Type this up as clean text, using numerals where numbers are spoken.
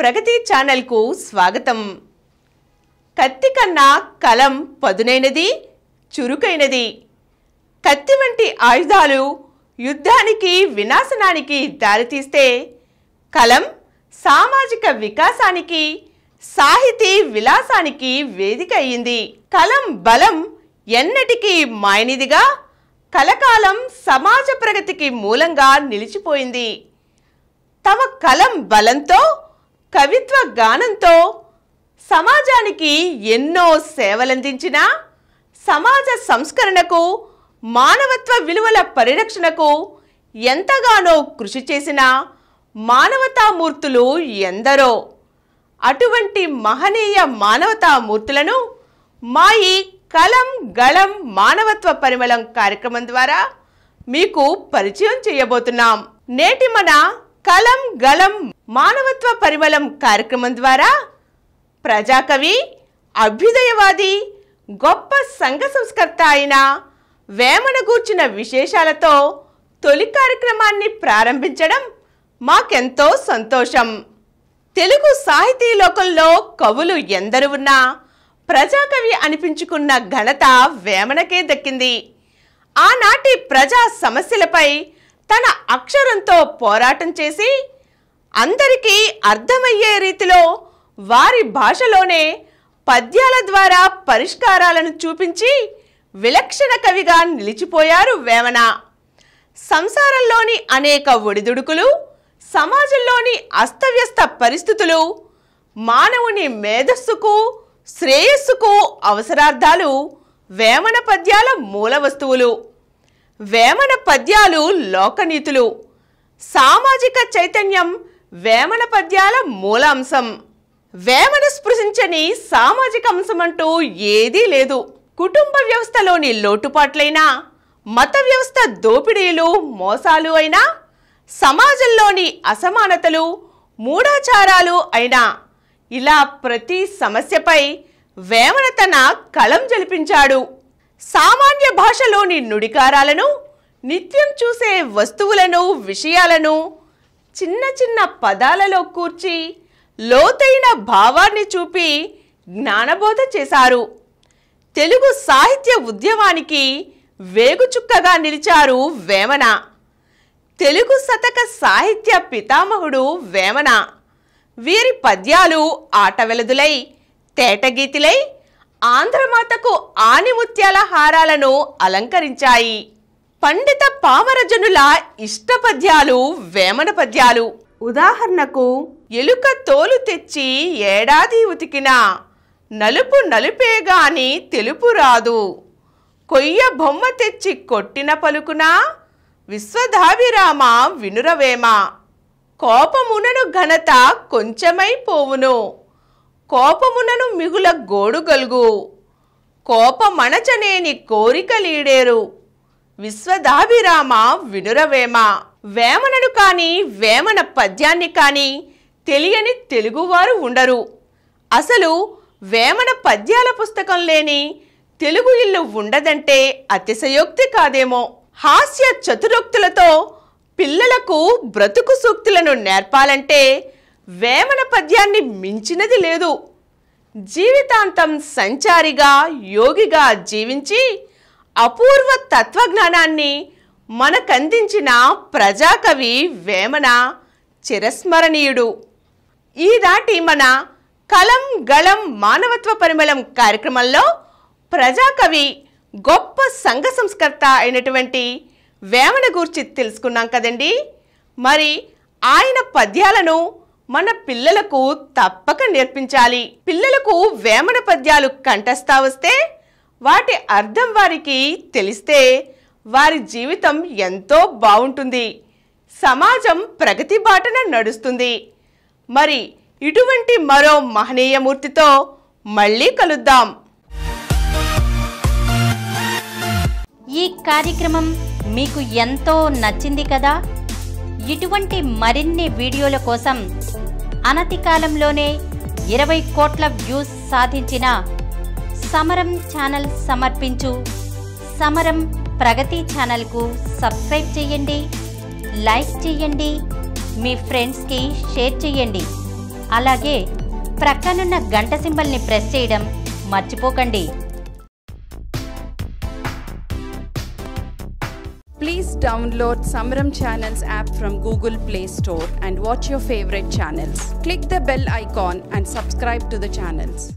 ప్రగతి channel కు స్వాగతం. కత్తి కన్నా కలం పదునైనది, చురుకైనది. కత్తి వంటి ఆయుధాలు యుద్ధానికి, వినాశనానికి దారితీస్తే, కలం సామాజిక వికాసానికి, సాహితీ విలాసానికి వేదిక అయింది. కలం బలం ఎన్నటికీ మాయనిదిగా కలకాలం సమాజ ప్రగతికి మూలంగా నిలిచిపోయింది. తమ కలం బలంతో, కవిత్వ గానంతో సమాజానికి ఎన్నో సేవలందించిన, సమాజ సంస్కరణకు, మానవత్వ విలువల పరిరక్షణకు ఎంతగానో కృషి చేసిన మానవతామూర్తులు ఎందరో. అటువంటి మహనీయ మానవతామూర్తులను మా ఈ కలం గళం మానవత్వ పరిమళం కార్యక్రమం ద్వారా మీకు పరిచయం చేయబోతున్నాం. నేటి మన కలం గళం మానవత్వ పరిమళం కార్యక్రమం ద్వారా ప్రజాకవి, అభ్యుదయవాది, గొప్ప సంఘ సంస్కర్త అయిన వేమన గూర్చిన విశేషాలతో తొలి కార్యక్రమాన్ని ప్రారంభించడం మాకెంతో సంతోషం. తెలుగు సాహితీ లోకంలో కవులు ఎందరు ఉన్నా ప్రజాకవి అనిపించుకున్న ఘనత వేమనకే దక్కింది. ఆనాటి ప్రజా సమస్యలపై తన అక్షరంతో పోరాటం చేసి అందరికీ అర్థమయ్యే రీతిలో వారి భాషలోనే పద్యాల ద్వారా పరిష్కారాలను చూపించి విలక్షణ కవిగా నిలిచిపోయారు వేమన. సంసారంలోని అనేక ఒడిదుడుకులు, సమాజంలోని అస్తవ్యస్త పరిస్థితులు, మానవుని మేధస్సుకు, శ్రేయస్సుకు అవసరార్థాలు వేమన పద్యాల మూల వస్తువులు. వేమన పద్యాలు లోకనీతులు. సామాజిక చైతన్యం వేమన పద్యాల మూల అంశం. వేమన స్పృశించని సామాజిక అంశం అంటూ ఏదీ లేదు. కుటుంబ వ్యవస్థలోని లోటుపాట్లైనా, మత వ్యవస్థ దోపిడీలు, మోసాలు అయినా, సమాజంలోని అసమానతలు, మూఢాచారాలు అయినా, ఇలా ప్రతి సమస్యపై వేమన తన కలం జలిపించాడు. సామాన్య భాషలోని నుడికారాలను, నిత్యం చూసే వస్తువులను, విషయాలను చిన్న చిన్న పదాలలో కూర్చి లోతైన భావాన్ని చూపి జ్ఞానబోధ చేశారు. తెలుగు సాహిత్య ఉద్యమానికి వేగుచుక్కగా నిలిచారు వేమన. తెలుగు శతక సాహిత్య పితామహుడు వేమన. వీరి పద్యాలు ఆటవెలదులై, తేటగీతిలై ఆంధ్రమాతకు ఆనిముత్యాల హారాలను అలంకరించాయి. పండిత పామరజనుల ఇష్టపద్యాలు వేమన పద్యాలు. ఉదాహరణకు, ఎలుక తోలు తెచ్చి ఏడాది ఉతికిన, నలుపు నలుపేగాని తెలుపు రాదు, కొయ్య బొమ్మ తెచ్చి కొట్టిన పలుకున, విశ్వధాభిరామ వినురవేమ, కోపమునను ఘనత కొంచెమై పోవును, కోపమునను మిగుల గోడుగల్గు, కోపమణచనేని కోరికలీడేరు, విశ్వదాభిరామ వినురవేమ. వేమనను కానీ, వేమన పద్యాన్ని కానీ తెలియని తెలుగువారు ఉండరు. అసలు వేమన పద్యాల పుస్తకం లేని తెలుగు ఇల్లు ఉండదంటే అతిశయోక్తి కాదేమో. హాస్య చతురోక్తులతో పిల్లలకు బ్రతుకు సూక్తులను నేర్పాలంటే వేమన పద్యాన్ని మించినది లేదు. జీవితాంతం సంచారిగా, యోగిగా జీవించి అపూర్వ తత్వజ్ఞానాన్ని మనకందించిన ప్రజాకవి వేమన చిరస్మరణీయుడు. ఈనాటి మన కలం గళం మానవత్వ పరిమళం కార్యక్రమంలో ప్రజాకవి, గొప్ప సంఘ సంస్కర్త అయినటువంటి వేమన గూర్చి తెలుసుకున్నాం కదండి. మరి ఆయన పద్యాలను మన పిల్లలకు తప్పక నేర్పించాలి. పిల్లలకు వేమన పద్యాలు కంఠస్థ వస్తే, వాటి అర్థం వారికి తెలిస్తే వారి జీవితం ఎంతో బాగుంటుంది. సమాజం ప్రగతి బాటన నడుస్తుంది. మరి ఇటువంటి మరో మహనీయమూర్తితో మళ్ళీ కలుద్దాం. ఈ కార్యక్రమం మీకు ఎంతో నచ్చింది కదా. ఇటువంటి మరిన్ని వీడియోల కోసం అనతి కాలంలోనే 20 కోట్ల వ్యూస్ సాధించిన సమరం ఛానల్ సమర్పించు సమరం ప్రగతి ఛానల్కు సబ్స్క్రైబ్ చేయండి, లైక్ చేయండి, మీ ఫ్రెండ్స్కి షేర్ చేయండి. అలాగే ప్రక్కనున్న గంట సింబల్ని ప్రెస్ చేయడం మర్చిపోకండి. Please download Samaram Channels app from Google Play Store and watch your favorite channels. Click the bell icon and subscribe to the channels.